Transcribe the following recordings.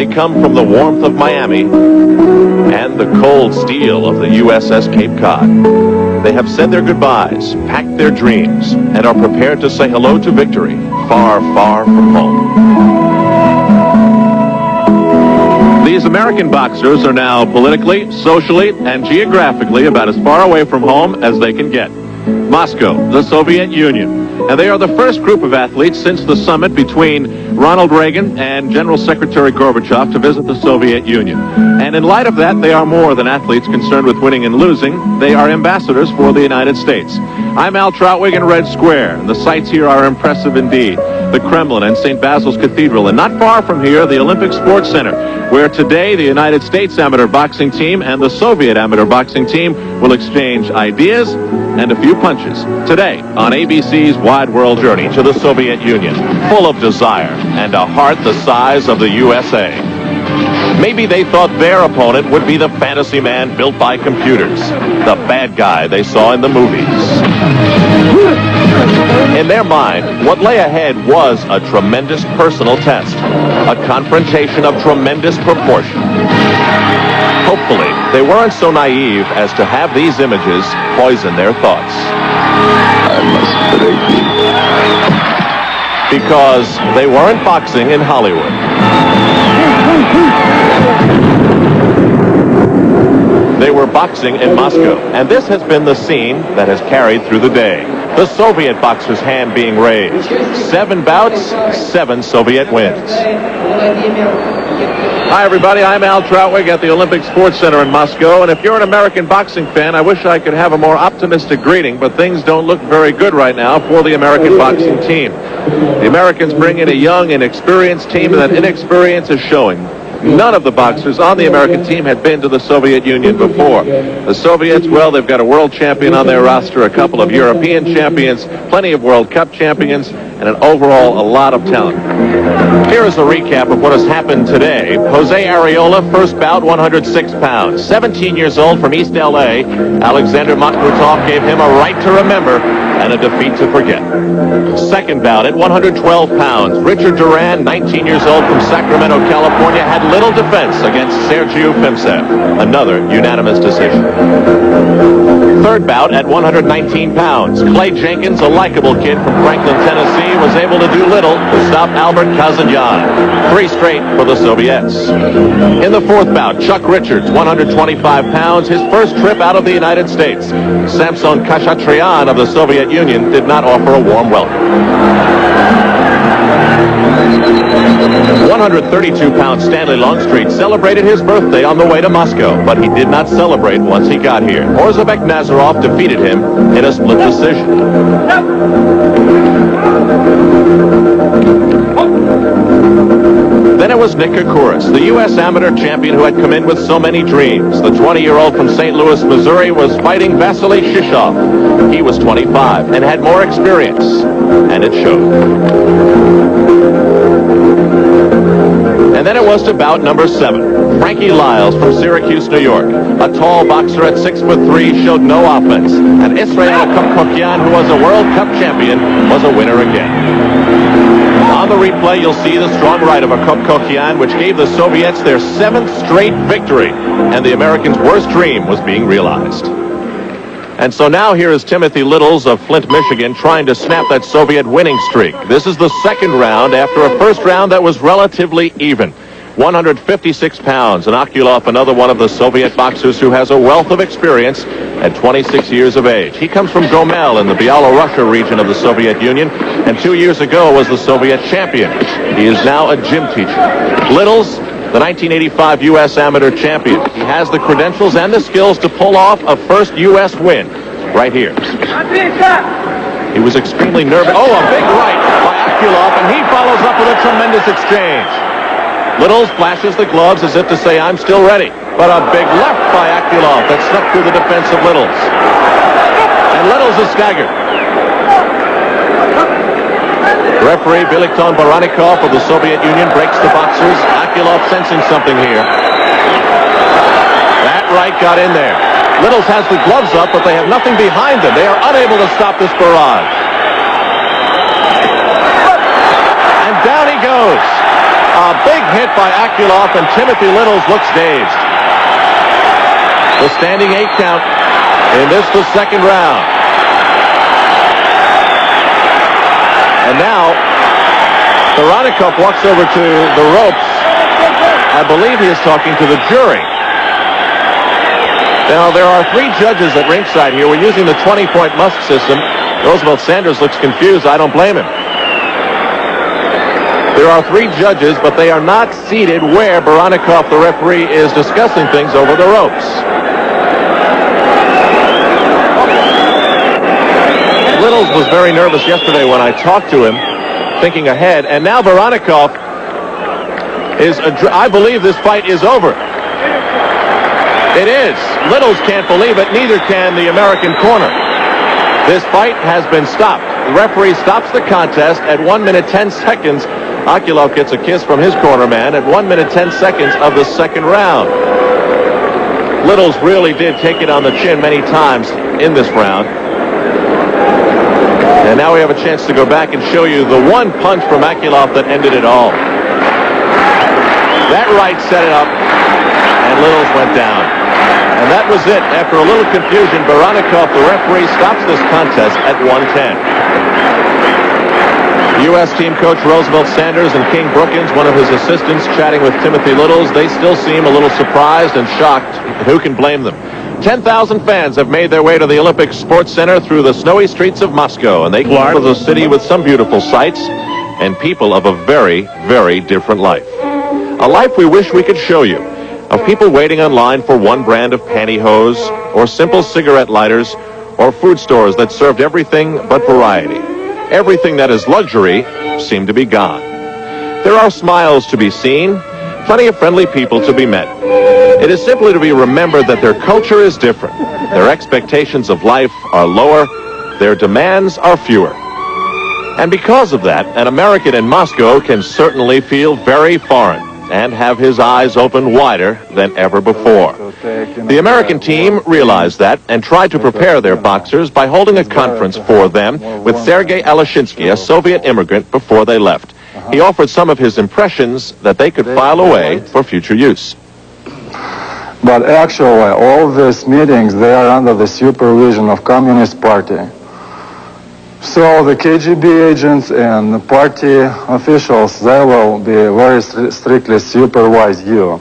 They come from the warmth of Miami and the cold steel of the USS Cape Cod. They have said their goodbyes, packed their dreams, and are prepared to say hello to victory far, far from home. These American boxers are now politically, socially, and geographically about as far away from home as they can get. Moscow, the Soviet Union. And they are the first group of athletes since the summit between Ronald Reagan and General Secretary Gorbachev to visit the Soviet Union. And in light of that, they are more than athletes concerned with winning and losing. They are ambassadors for the United States. I'm Al Troutwig in Red Square, and the sights here are impressive indeed. The Kremlin and St. Basil's Cathedral, and not far from here, the Olympic Sports Center, where today the United States amateur boxing team and the Soviet amateur boxing team will exchange ideas and a few punches. Today on ABC's Wide World Journey to the Soviet Union, full of desire and a heart the size of the USA. Maybe they thought their opponent would be the fantasy man built by computers, the bad guy they saw in the movies. In their mind, what lay ahead was a tremendous personal test, a confrontation of tremendous proportion. Hopefully, they weren't so naive as to have these images poison their thoughts. I must break it. Because they weren't boxing in Hollywood. They were boxing in Moscow, and this has been the scene that has carried through the day. The Soviet boxer's hand being raised. 7 bouts, 7 Soviet wins. Hi, everybody. I'm Al Troutwig at the Olympic Sports Center in Moscow, and if you're an American boxing fan, I wish I could have a more optimistic greeting, but things don't look very good right now for the American boxing team. The Americans bring in a young, inexperienced team, and that inexperience is showing. None of the boxers on the American team had been to the Soviet Union before. The Soviets, well, they've got a world champion on their roster, a couple of European champions, plenty of World Cup champions, and overall a lot of talent. Here is a recap of what has happened today. Jose Areola, first bout, 106 pounds. 17 years old from East L.A., Alexander Makhmutov gave him a right to remember and a defeat to forget. Second bout at 112 pounds. Richard Duran, 19 years old from Sacramento, California, had little defense against Sergiu Pimsev. Another unanimous decision. Third bout at 119 pounds. Clay Jenkins, a likable kid from Franklin, Tennessee, was able to do little to stop Albert Kazanyan. 3 straight for the Soviets. In the fourth bout, Chuck Richards, 125 pounds, his first trip out of the United States. Samson Khachaturian of the Soviet Union did not offer a warm welcome. 132-pound Stanley Longstreet celebrated his birthday on the way to Moscow, but he did not celebrate once he got here. Orzabek Nazarov defeated him in a split decision. Then it was Nick Kourouris, the U.S. amateur champion who had come in with so many dreams. The 20-year-old from St. Louis, Missouri, was fighting Vasily Shishov. He was 25 and had more experience, and it showed. And then it was to bout number 7. Frankie Lyles from Syracuse, New York. A tall boxer at 6'3", showed no offense. And Israel Kokokyan, who was a World Cup champion, was a winner again. On the replay, you'll see the strong right of a Kokokyan, which gave the Soviets their 7th straight victory. And the Americans' worst dream was being realized. And so now here is Timothy Littles of Flint, Michigan, trying to snap that Soviet winning streak. This is the second round after a first round that was relatively even. 156 pounds, and Akulov, another one of the Soviet boxers who has a wealth of experience at 26 years of age. He comes from Gomel in the Byelorussia region of the Soviet Union, and 2 years ago was the Soviet champion. He is now a gym teacher. Littles, the 1985 U.S. amateur champion. He has the credentials and the skills to pull off a first U.S. win right here. He was extremely nervous. Oh, a big right by Akulov, and he follows up with a tremendous exchange. Littles flashes the gloves as if to say, I'm still ready. But a big left by Akulov that snuck through the defense of Littles. And Littles is staggered. Referee Bilikton Baranikov of the Soviet Union breaks the boxers. Akulov sensing something here. That right got in there. Littles has the gloves up, but they have nothing behind them. They are unable to stop this barrage. And down he goes. A A big hit by Akulov, and Timothy Littles looks dazed. The standing 8 count in the second round. And now, Voronikov walks over to the ropes. I believe he is talking to the jury. Now, there are 3 judges at ringside here. We're using the 20-point must system. Roosevelt Sanders looks confused. I don't blame him. There are 3 judges, but they are not seated where Voronikov, the referee, is discussing things over the ropes. Littles was very nervous yesterday when I talked to him, thinking ahead, and now Voronikov is, I believe this fight is over. It is. Littles can't believe it, neither can the American corner. This fight has been stopped. The referee stops the contest at 1 minute 10 seconds. Akulov gets a kiss from his corner man at 1 minute 10 seconds of the second round. Littles really did take it on the chin many times in this round. And now we have a chance to go back and show you the one punch from Akulov that ended it all. That right set it up, and Littles went down. And that was it. After a little confusion, Voronikov, the referee, stops this contest at 110. U.S. team coach Roosevelt Sanders and King Brookins, one of his assistants, chatting with Timothy Littles. They still seem a little surprised and shocked. Who can blame them? 10,000 fans have made their way to the Olympic Sports Center through the snowy streets of Moscow, and they come to the city with some beautiful sights and people of a very, very different life. A life we wish we could show you, of people waiting online for one brand of pantyhose, or simple cigarette lighters, or food stores that served everything but variety. Everything that is luxury seemed to be gone. There are smiles to be seen, plenty of friendly people to be met. It is simply to be remembered that their culture is different. Their expectations of life are lower. Their demands are fewer. And because of that, an American in Moscow can certainly feel very foreign and have his eyes open wider than ever before. The American team realized that and tried to prepare their boxers by holding a conference for them with Sergei Alashinsky, a Soviet immigrant, before they left. He offered some of his impressions that they could file away for future use. But actually, all these meetings, they are under the supervision of Communist Party. So the KGB agents and the party officials, they will be very strictly supervise you.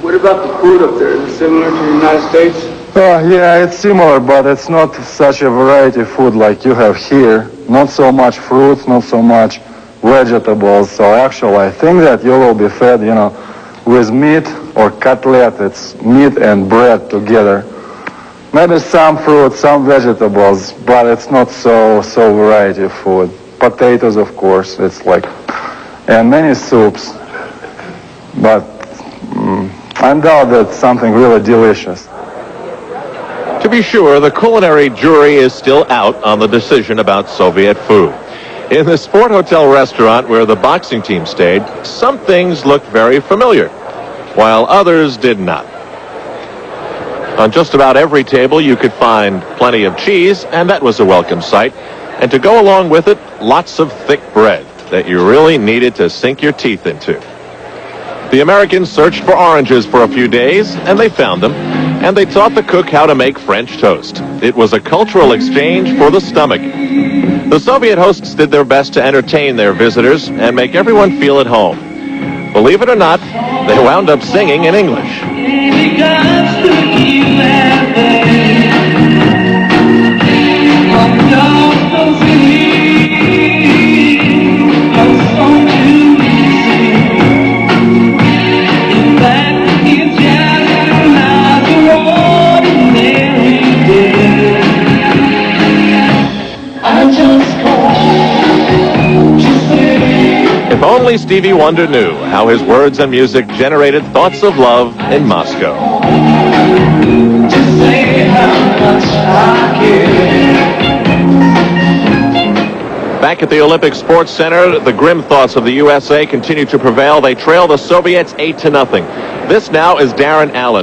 What about the food up there? Is it similar to the United States? Yeah, it's similar, but it's not such a variety of food like you have here. Not so much fruits, not so much vegetables. So actually, I think that you will be fed, with meat or cutlet. It's meat and bread together. Maybe some fruit, some vegetables, but it's not so variety of food. Potatoes, of course, it's like, and many soups. But I doubt that something really delicious. To be sure, the culinary jury is still out on the decision about Soviet food. In the Sport Hotel restaurant where the boxing team stayed, some things looked very familiar, while others did not. On just about every table, you could find plenty of cheese, and that was a welcome sight. And to go along with it, lots of thick bread that you really needed to sink your teeth into. The Americans searched for oranges for a few days, and they found them. And they taught the cook how to make French toast. It was a cultural exchange for the stomach. The Soviet hosts did their best to entertain their visitors and make everyone feel at home. Believe it or not, they wound up singing in English. If only Stevie Wonder knew how his words and music generated thoughts of love in Moscow. Just say how much I care. Back at the Olympic Sports Center, the grim thoughts of the USA continue to prevail. They trail the Soviets 8-0. This now is Darren Allen.